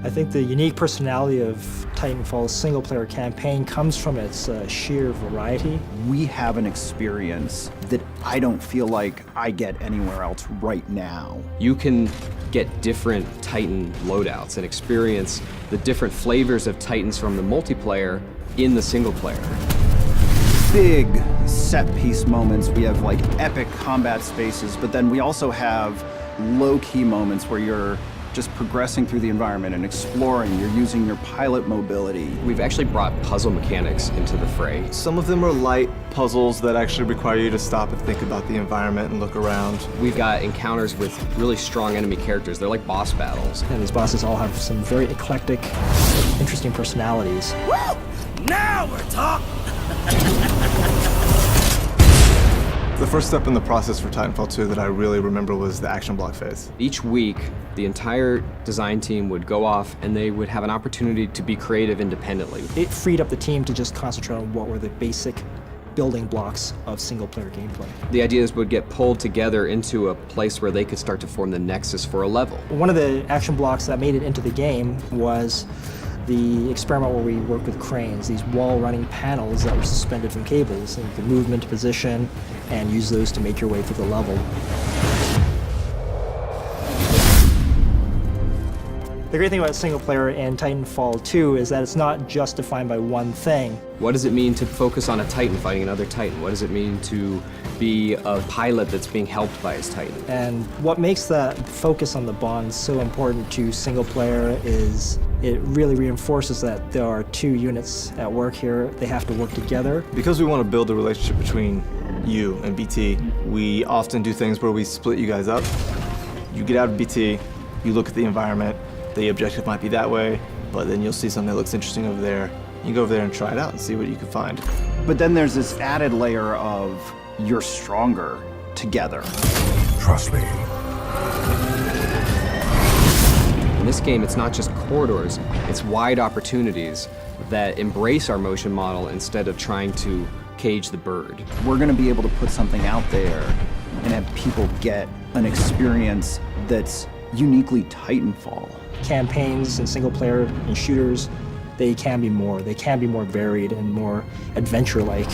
I think the unique personality of Titanfall's single-player campaign comes from its sheer variety. We have an experience that I don't feel like I get anywhere else right now. You can get different Titan loadouts and experience the different flavors of Titans from the multiplayer in the single player. Big set-piece moments. We have like epic combat spaces, but then we also have low-key moments where you're just progressing through the environment and exploring. You're using your pilot mobility. We've actually brought puzzle mechanics into the fray. Some of them are light puzzles that actually require you to stop and think about the environment and look around. We've got encounters with really strong enemy characters. They're like boss battles. And these bosses all have some very eclectic, interesting personalities. Woo! Now we're talking! The first step in the process for Titanfall 2 that I really remember was the action block phase. Each week, the entire design team would go off and they would have an opportunity to be creative independently. It freed up the team to just concentrate on what were the basic building blocks of single-player gameplay. The ideas would get pulled together into a place where they could start to form the nexus for a level. One of the action blocks that made it into the game was the experiment where we worked with cranes, these wall-running panels that were suspended from cables, and you could move them into position and use those to make your way through the level. The great thing about single player in Titanfall 2 is that it's not just defined by one thing. What does it mean to focus on a Titan fighting another Titan? What does it mean to be a pilot that's being helped by his Titan? And what makes that focus on the bond so important to single player is it really reinforces that there are two units at work here. They have to work together. Because we want to build a relationship between you and BT, we often do things where we split you guys up. You get out of BT, you look at the environment, the objective might be that way, but then you'll see something that looks interesting over there. You go over there and try it out and see what you can find. But then there's this added layer of you're stronger together. Trust me. In this game, it's not just corridors, it's wide opportunities that embrace our motion model instead of trying to cage the bird. We're gonna be able to put something out there and have people get an experience that's uniquely Titanfall. Campaigns and single player and shooters, they can be more varied and more adventure-like.